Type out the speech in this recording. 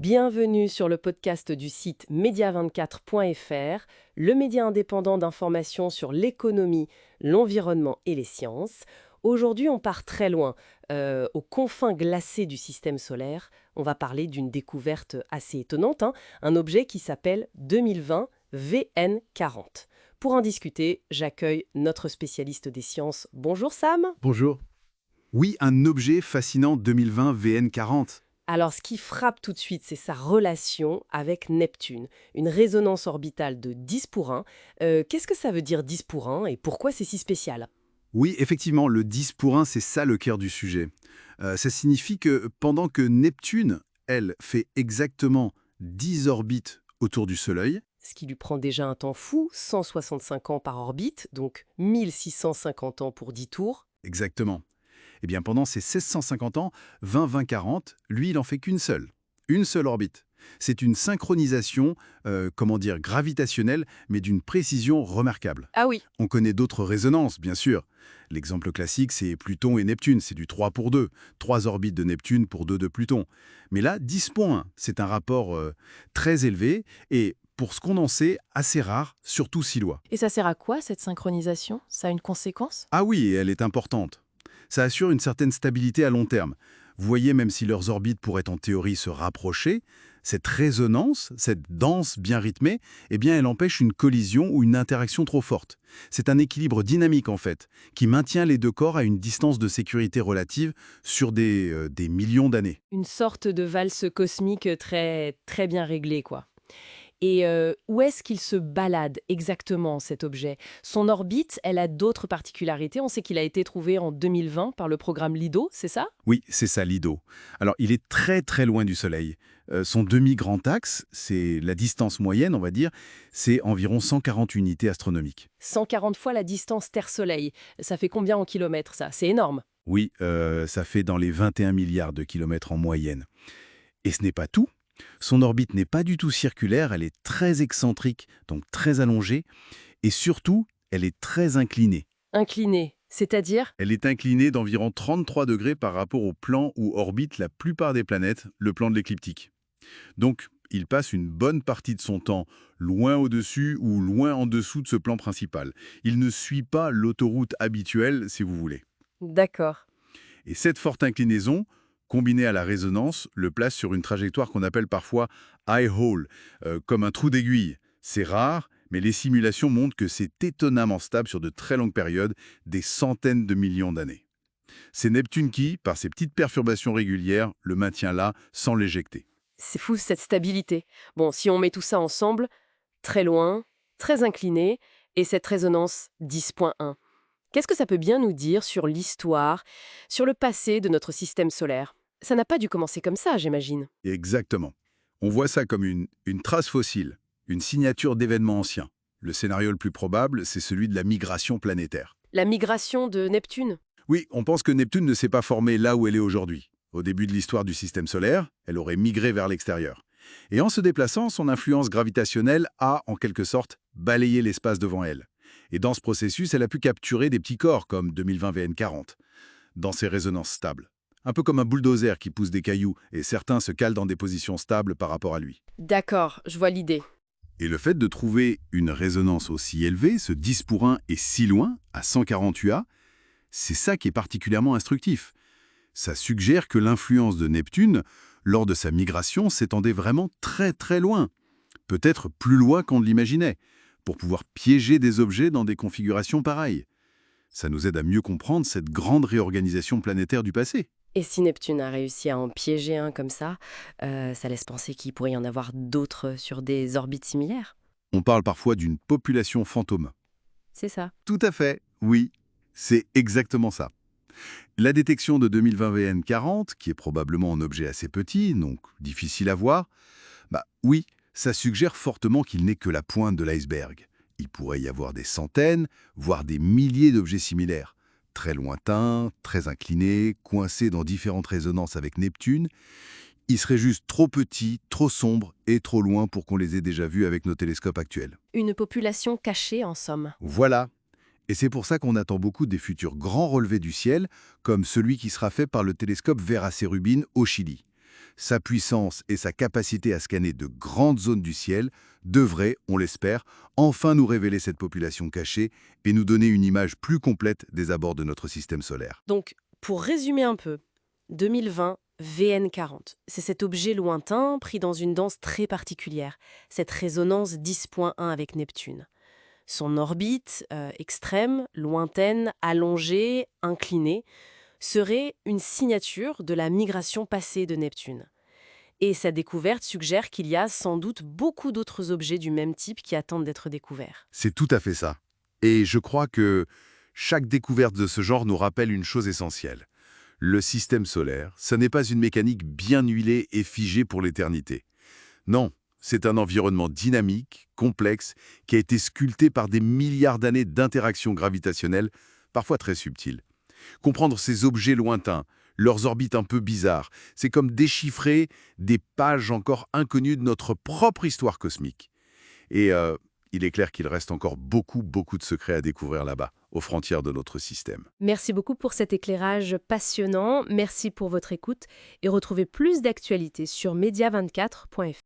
Bienvenue sur le podcast du site media24.fr, le média indépendant d'information sur l'économie, l'environnement et les sciences. Aujourd'hui, on part très loin, aux confins glacés du système solaire. On va parler d'une découverte assez étonnante, un objet qui s'appelle 2020 VN40. Pour en discuter, j'accueille notre spécialiste des sciences. Bonjour Sam. Bonjour. Oui, un objet fascinant 2020 VN40. Alors, ce qui frappe tout de suite, c'est sa relation avec Neptune, une résonance orbitale de 10 pour 1. Qu'est-ce que ça veut dire 10 pour 1 et pourquoi c'est si spécial? Oui, effectivement, le 10 pour 1, c'est ça le cœur du sujet. Ça signifie que pendant que Neptune, elle, fait exactement 10 orbites autour du Soleil, Ce qui lui prend déjà un temps fou, 165 ans par orbite, donc 1650 ans pour 10 tours. exactement, eh bien pendant ces 1650 ans, 20-20-40, lui, il en fait qu'une seule orbite. C'est une synchronisation, gravitationnelle, mais d'une précision remarquable. Ah oui. On connaît d'autres résonances, bien sûr. L'exemple classique, c'est Pluton et Neptune, c'est du 3 pour 2. 3 orbites de Neptune pour 2 de Pluton. Mais là, 10.1, c'est un rapport très élevé et, pour ce qu'on en sait, assez rare, surtout si loin. Et ça sert à quoi, cette synchronisation? Ça a une conséquence? Ah oui, et elle est importante. Ça assure une certaine stabilité à long terme. Vous voyez, même si leurs orbites pourraient en théorie se rapprocher, cette résonance, cette danse bien rythmée, eh bien, elle empêche une collision ou une interaction trop forte. C'est un équilibre dynamique, en fait, qui maintient les deux corps à une distance de sécurité relative sur des millions d'années. Une sorte de valse cosmique très, très bien réglée, quoi. Et où est-ce qu'il se balade exactement, cet objet? Son orbite, elle a d'autres particularités. On sait qu'il a été trouvé en 2020 par le programme LIDO, c'est ça? Oui, c'est ça, l'IDO. Alors, il est très très loin du Soleil. Son demi-grand axe, c'est la distance moyenne, on va dire, c'est environ 140 unités astronomiques. 140 fois la distance Terre-Soleil. Ça fait combien en kilomètres, ça? C'est énorme. Oui, ça fait dans les 21 milliards de kilomètres en moyenne. Et ce n'est pas tout. Son orbite n'est pas du tout circulaire, elle est très excentrique, donc très allongée, et surtout, elle est très inclinée. Incliné, c'est-à-dire? Elle est inclinée d'environ 33 degrés par rapport au plan où orbite la plupart des planètes, le plan de l'écliptique. Donc, il passe une bonne partie de son temps loin au-dessus ou loin en dessous de ce plan principal. Il ne suit pas l'autoroute habituelle, si vous voulez. D'accord. Et cette forte inclinaison, combinée à la résonance, le place sur une trajectoire qu'on appelle parfois eye hole, comme un trou d'aiguille. C'est rare, mais les simulations montrent que c'est étonnamment stable sur de très longues périodes, des centaines de millions d'années. C'est Neptune qui, par ses petites perturbations régulières, le maintient là sans l'éjecter. C'est fou cette stabilité. Bon, si on met tout ça ensemble, très loin, très incliné, et cette résonance 10.1. Qu'est-ce que ça peut bien nous dire sur l'histoire, sur le passé de notre système solaire? Ça n'a pas dû commencer comme ça, j'imagine. Exactement. On voit ça comme une trace fossile, une signature d'événements anciens. Le scénario le plus probable, c'est celui de la migration planétaire. La migration de Neptune. Oui, on pense que Neptune ne s'est pas formée là où elle est aujourd'hui. Au début de l'histoire du système solaire, elle aurait migré vers l'extérieur. Et en se déplaçant, son influence gravitationnelle a, en quelque sorte, balayé l'espace devant elle. Et dans ce processus, elle a pu capturer des petits corps comme 2020 VN40, dans ses résonances stables. Un peu comme un bulldozer qui pousse des cailloux, et certains se calent dans des positions stables par rapport à lui. D'accord, je vois l'idée. Et le fait de trouver une résonance aussi élevée, ce 10 pour 1 et si loin, à 140 UA, c'est ça qui est particulièrement instructif. Ça suggère que l'influence de Neptune, lors de sa migration, s'étendait vraiment très très loin. Peut-être plus loin qu'on ne l'imaginait, pour pouvoir piéger des objets dans des configurations pareilles. Ça nous aide à mieux comprendre cette grande réorganisation planétaire du passé. Et si Neptune a réussi à en piéger un comme ça laisse penser qu'il pourrait y en avoir d'autres sur des orbites similaires? On parle parfois d'une population fantôme. C'est ça. Tout à fait, oui, c'est exactement ça. La détection de 2020 VN40, qui est probablement un objet assez petit, donc difficile à voir, oui, ça suggère fortement qu'il n'est que la pointe de l'iceberg. Il pourrait y avoir des centaines, voire des milliers d'objets similaires, très lointains, très inclinés, coincés dans différentes résonances avec Neptune. Ils seraient juste trop petits, trop sombres et trop loin pour qu'on les ait déjà vus avec nos télescopes actuels. Une population cachée, en somme. Voilà. Et c'est pour ça qu'on attend beaucoup des futurs grands relevés du ciel, comme celui qui sera fait par le télescope Vera Cherubin au Chili. sa puissance et sa capacité à scanner de grandes zones du ciel devraient, on l'espère, enfin nous révéler cette population cachée et nous donner une image plus complète des abords de notre système solaire. Donc, pour résumer un peu, 2020, VN40, c'est cet objet lointain pris dans une danse très particulière, cette résonance 10.1 avec Neptune. Son orbite, extrême, lointaine, allongée, inclinée, serait une signature de la migration passée de Neptune. Et sa découverte suggère qu'il y a sans doute beaucoup d'autres objets du même type qui attendent d'être découverts. C'est tout à fait ça. Et je crois que chaque découverte de ce genre nous rappelle une chose essentielle. Le système solaire, ce n'est pas une mécanique bien huilée et figée pour l'éternité. Non, c'est un environnement dynamique, complexe, qui a été sculpté par des milliards d'années d'interactions gravitationnelles, parfois très subtiles. Comprendre ces objets lointains, leurs orbites un peu bizarres, c'est comme déchiffrer des pages encore inconnues de notre propre histoire cosmique. Et il est clair qu'il reste encore beaucoup de secrets à découvrir là-bas, aux frontières de notre système. Merci beaucoup pour cet éclairage passionnant. Merci pour votre écoute et retrouvez plus d'actualités sur media24.fr.